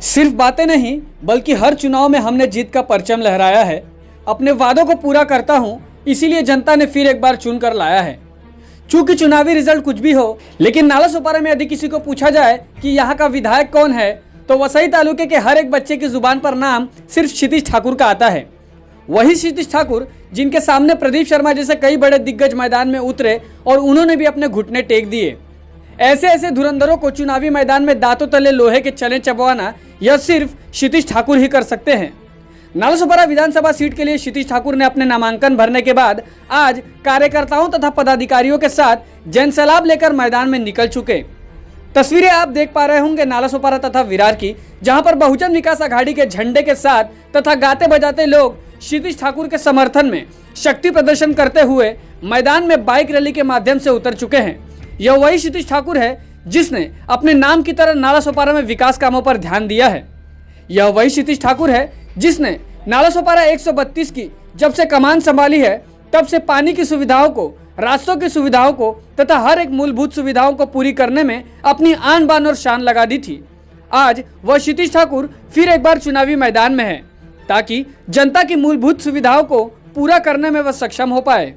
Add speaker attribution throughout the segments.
Speaker 1: सिर्फ बातें नहीं बल्कि हर चुनाव में हमने जीत का परचम लहराया है। अपने वादों को पूरा करता हूं, इसीलिए जनता ने फिर एक बार चुनकर लाया है। चूंकि चुनावी रिजल्ट कुछ भी हो, लेकिन नालासोपारा में यदि किसी को पूछा जाए कि यहाँ का विधायक कौन है, तो वसई तालुके के हर एक बच्चे की जुबान पर नाम सिर्फ क्षितिज ठाकुर का आता है। वही क्षितिज ठाकुर जिनके सामने प्रदीप शर्मा जैसे कई बड़े दिग्गज मैदान में उतरे और उन्होंने भी अपने घुटने टेक दिए। ऐसे ऐसे धुरंधरों को चुनावी मैदान में दांतों तले लोहे के चने चबवाना यह सिर्फ क्षितिज ठाकुर ही कर सकते हैं। नालासोपारा विधानसभा सीट के लिए क्षितिज ठाकुर ने अपने नामांकन भरने के बाद आज कार्यकर्ताओं तथा पदाधिकारियों के साथ जनसैलाब लेकर मैदान में निकल चुके। तस्वीरें आप देख पा रहे होंगे नालासोपारा तथा विरार की, जहां पर बहुजन विकास आघाड़ी के झंडे के साथ तथा गाते बजाते लोग क्षितिज ठाकुर के समर्थन में शक्ति प्रदर्शन करते हुए मैदान में बाइक रैली के माध्यम से उतर चुके हैं। यह वही क्षितिज ठाकुर है जिसने अपने नाम की तरह नालासोपारा में विकास कामों पर ध्यान दिया है। यह वही क्षितिज ठाकुर है जिसने नालासोपारा 132 की जब से कमान संभाली है तब से पानी की सुविधाओं को, रास्तों की सुविधाओं को तथा हर एक मूलभूत सुविधाओं को पूरी करने में अपनी आन बान और शान लगा दी थी। आज वह क्षितिज ठाकुर फिर एक बार चुनावी मैदान में है ताकि जनता की मूलभूत सुविधाओं को पूरा करने में वह सक्षम हो पाए।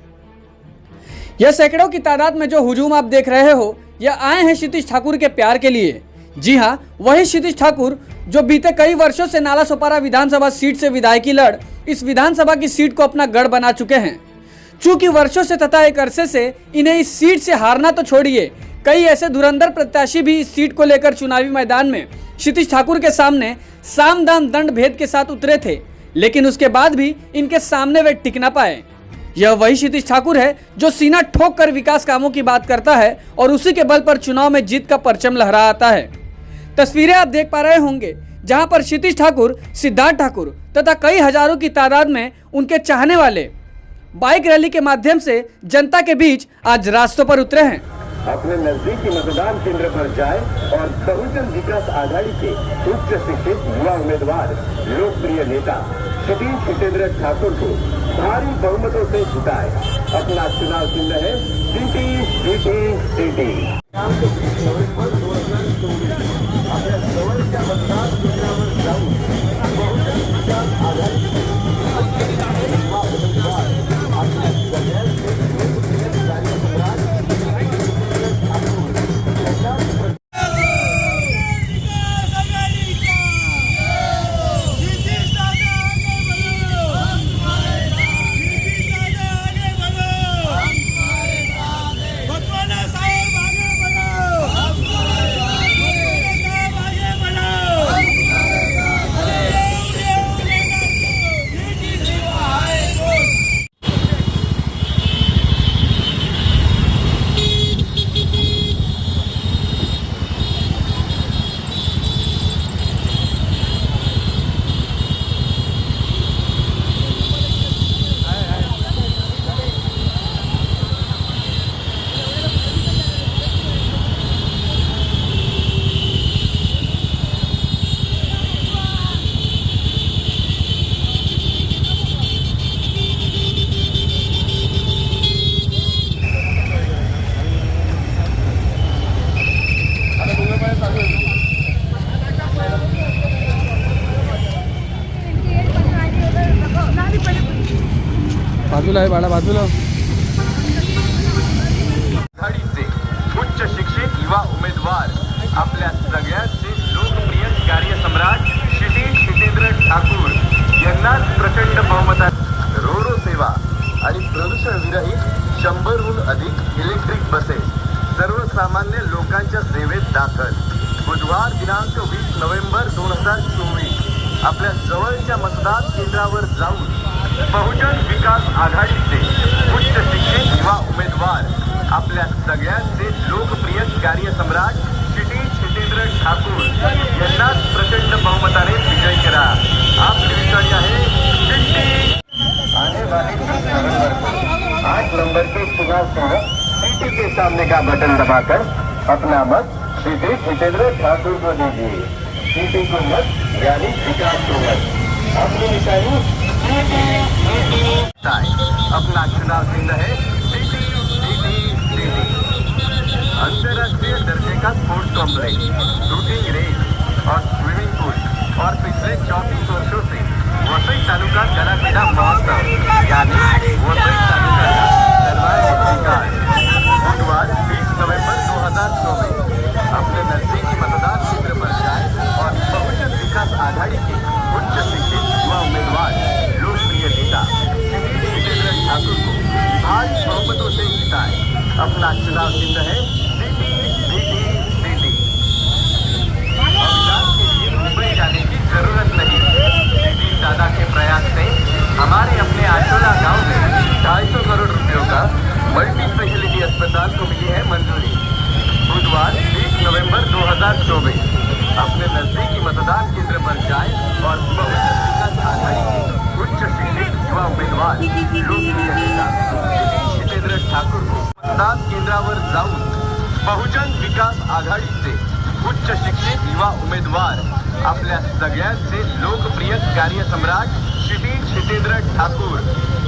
Speaker 1: यह सैकड़ों की तादाद में जो हुजूम आप देख रहे हो, यह आए हैं क्षितिज ठाकुर के प्यार के लिए। जी हाँ, वही क्षितिज ठाकुर जो बीते कई वर्षों से नालासोपारा विधानसभा सीट से विधायकी लड़ इस विधानसभा की सीट को अपना गढ़ बना चुके हैं। चूंकि वर्षों से तथा एक अरसे से इन्हें इस सीट से हारना तो छोड़िए, कई ऐसे धुरंधर प्रत्याशी भी इस सीट को लेकर चुनावी मैदान में क्षितिज ठाकुर के सामने साम दाम दंड भेद के साथ उतरे थे, लेकिन उसके बाद भी इनके सामने वे टिक ना पाए। यह वही क्षितिज ठाकुर है जो सीना ठोक कर विकास कामों की बात करता है और उसी के बल पर चुनाव में जीत का परचम लहराता है। तस्वीरें आप देख पा रहे होंगे जहां पर क्षितिज ठाकुर, सिद्धार्थ ठाकुर तथा कई हजारों की तादाद में उनके चाहने वाले बाइक रैली के माध्यम से जनता के बीच आज रास्तों पर उतरे हैं।
Speaker 2: अपने नजदीकी मतदान केंद्र पर जाए और बहुजन विकास आघाड़ी के उच्च शिक्षित युवा उम्मीदवार, लोकप्रिय नेता क्षितिज हितेंद्र ठाकुर को भारी बहुमतों से जिताए। अपना चुनाव चिन्ह है सीटी सीटी सीटी।
Speaker 1: बाजूला आहे बाळा, बाजूला।
Speaker 2: आघाडीचे उच्च शिक्षित युवा उमेदवार, आपल्या सगळ्यांचे लोकप्रिय कार्यसम्राट क्षितिज हितेंद्र ठाकूर यांनाच प्रचंड बहुमतात रोरो सेवा आणि प्रदूषण विरहित 100हून अधिक इलेक्ट्रिक बसेस सर्वसामान्य लोकांच्या सेवेत दाखल। बुधवार दिनांक 20 नोव्हेंबर 2024 आपल्या जवळच्या मतदान केंद्रावर जाऊन बहुजन विकास आघाडीचे उच्च शिक्षित युवा उमेदवार, आपल्या सगळ्यांचे लोकप्रिय कार्यसम्राट क्षितिज हितेंद्र ठाकूर यांनाच प्रचंड बहुमताने विजयी करा। आपली विचारी आहे सिटी। आने वाले 8 नंबर के चुनाव को सिटी के सामने का बटन दबाकर अपना मत क्षितिज हितेंद्र ठाकुर को दीजिए। सिटी को मत यानी विकास को मत। अपनी निशानी अपना चुनाव चिन्ह है सिटी सिटी सिटी। अंतर्राष्ट्रीय दर्जे का स्पोर्ट्स कॉम्प्लेक्स, शूटिंग रेंज और स्विमिंग पूल और पिछले 34 वर्षों से वसई तालुका गला क्रीड़ा महोत्सव यानी वसई तालुका का सर्वांगीण विकास बुधवार 20 नवंबर 2024 अपने नजदीकी मतदान केंद्र पर जाए और बहुजन विकास आघाड़ी के उच्च शिक्षित युवा उम्मीदवार लोकप्रिय नेता जितेंद्र ठाकुर को भारी बहुमतों से जिताए। अपना चुनाव चिन्ह है सिटी सिटी सिटी। अभियान के लिए मुंबई जाने की जरूरत नहीं। सिटी दादा के प्रयास से हमारे अपने आशोला गांव में 250 करोड़ रुपयों का मल्टी स्पेशलिटी अस्पताल को मिली है मंजूरी। बुधवार 20 नवंबर 2024 अपने नजदीकी मतदान केंद्र पर जाए और बहुजन विकास आघाड़ी के उच्च शिक्षित युवा उम्मीदवार लोकप्रिय नेता जितेंद्र ठाकुर को मतदान केंद्रावर जाऊन बहुजन विकास आघाडीचे उच्च शिक्षित युवा उमेदवार आपल्या सगळ्यांचे लोकप्रिय कार्यसम्राट श्री जितेंद्र ठाकूर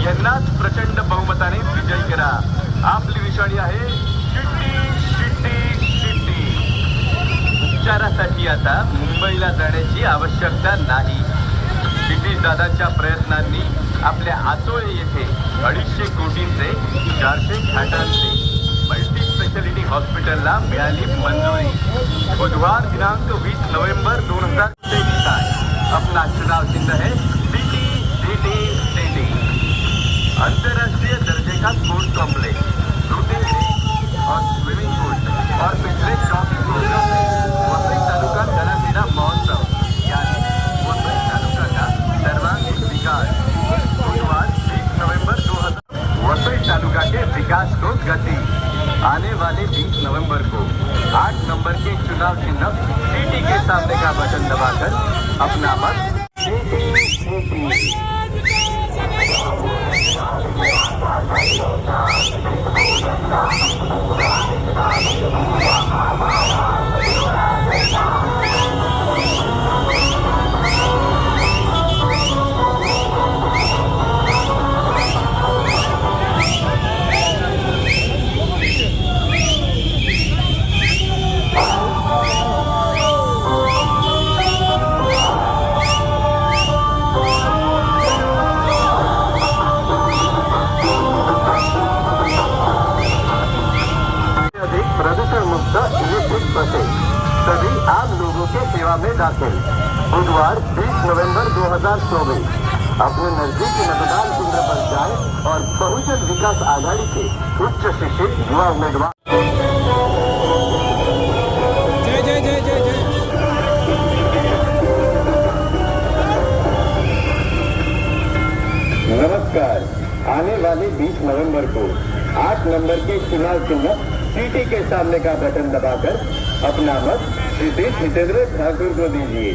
Speaker 2: यांनाच प्रचंड बहुमताने विजयी करा। आपली विषाणी आहे शिट्टी शिट्टी शिट्टी। उपचारासाठी आता मुंबईला जाण्याची आवश्यकता नाही। क्षितिज दादांच्या प्रयत्नांनी आपल्या आचोळे येथे 250 कोटींचे 400 खाटांचे मल्टी स्पेशलिटी हॉस्पिटलला मिळाली मंजुरी। बुधवार दिनांक 20 नवंबर 2023 अपना चुनाव चिन्ह है सिटी सिटी सिटी। अंतर्राष्ट्रीय दर्जे का स्पोर्ट्स कॉम्प्लेक्स, और स्विमिंग पूल और पिछले 24 वर्षों से वसई तालुका गला क्रीड़ा महोत्सव यानी वसई तालुका का सर्वांगीण विकास बुधवार 20 नवंबर 2000 वसई तालुका के विकास को गति। आने वाले 20 नवंबर को 8 नंबर के चुनाव चिन्ह सिटी के सामने का बटन दबाकर अपना मत सभी आम लोगों के सेवा में दाखिल। बुधवार 20 नवंबर 2024 अपने नजदीकी मतदान केंद्र पर जाए और बहुजन विकास आघाड़ी के उच्च शिक्षित युवा उम्मीदवार
Speaker 1: जय जय जय जय जय।
Speaker 2: नमस्कार। आने वाले 20 नवंबर को 8 नंबर के चुनाव चिन्ह सिटी के सामने का बटन दबाकर अपना मत श्री जितेंद्र ठाकुर को दीजिए।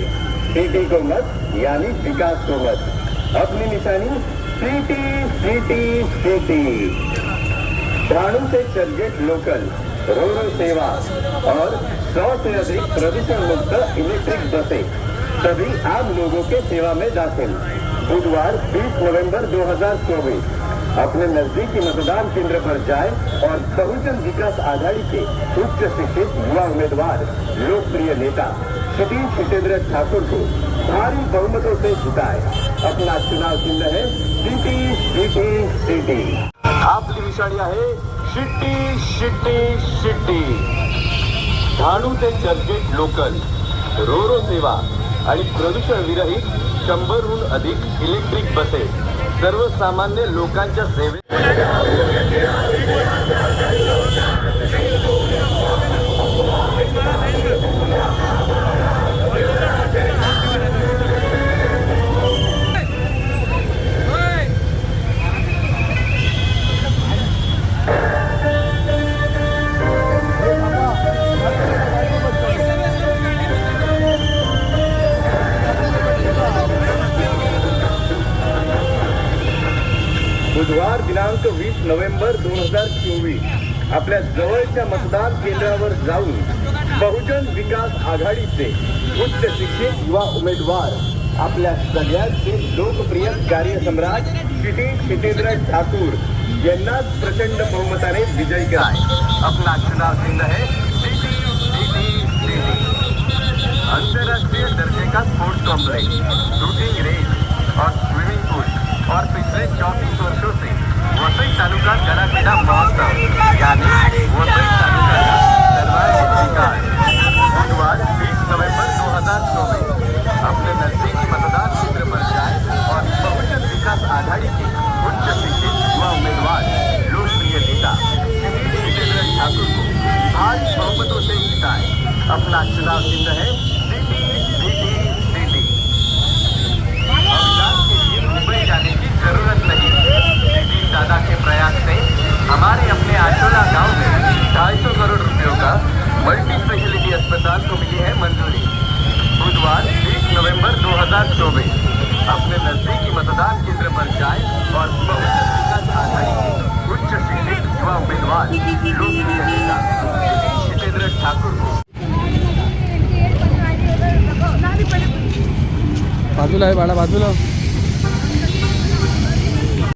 Speaker 2: सिटी को मत यानी विकास को मत। अपनी निशानी सिटी सिटी सिटी। ठाणु से चर्चगेट लोकल, रोरो सेवा और 100 से अधिक प्रदूषण मुक्त इलेक्ट्रिक बसें सभी आम लोगों के सेवा में दाखिल। बुधवार 20 नवंबर 2024 अपने नजदीकी मतदान केंद्र पर जाए और बहुजन विकास आघाड़ी के उच्च शिक्षित युवा उम्मीदवार लोकप्रिय नेता श्री जितेंद्र ठाकुर को भारी बहुमतों से जिताए। अपना चुनाव चिन्ह है सिटी सिटी सिटी। आपली विषाणी आहे शिट्टी शिट्टी शिट्टी। ठाणू ते चर्चगेट लोकल, रोरो सेवा आणि प्रदूषण विरहित 100हून अधिक इलेक्ट्रिक बसेस सर्वसामान्य लोकांच्या सेवेत। बुधवार दिनांक 20 नवंबर 2024 आपल्या जवळच्या मतदान केंद्रावर जाऊन बहुजन विकास आघाडीचे उच्च शिक्षित युवा उमेदवार आपल्या सगळ्यांचे लोकप्रिय कार्यसम्राट श्री जितेंद्र ठाकूर यांनाच प्रचंड बहुमताने विजयी करा। अपना चुनाव चिन्ह है सिटी सिटी सिटी। अंतर्राष्ट्रीय दर्जे का स्पोर्ट्स कॉम्प्लेक्स, शूटिंग रेंज और स्विमिंग पूल और पिछले 34 वर्षों से वसई तालुका कला क्रीडा महोत्सव यानी वसई तालुका का सर्वांगीण विकास। बुधवार 20 नवंबर 2024 अपने नजदीकी मतदान केंद्र पर जाए और बहुजन विकास आघाड़ी के उच्च शिक्षित युवा उम्मीदवार लोकप्रिय नेता जितेंद्र ठाकुर को भारी बहुमतों से जिताए। अपना चुनाव चिन्ह है सिटी सिटी सिटी। अभियान के लिए मुंबई जाने की जरूरत नहीं। सिटी दादा के प्रयास से हमारे अपने आशोला गांव में 250 करोड़ रुपयों का मल्टी स्पेशलिटी अस्पताल को मिली है मंजूरी। बुधवार 20 नवंबर 2024 अपने नजदीकी मतदान केंद्र पर जाए और बहुजन विकास आघाड़ी के उच्च शिक्षित युवा उम्मीदवार लोकप्रिय नेता जितेंद्र ठाकुर को
Speaker 1: बाजूला आहे बाळा, बाजूला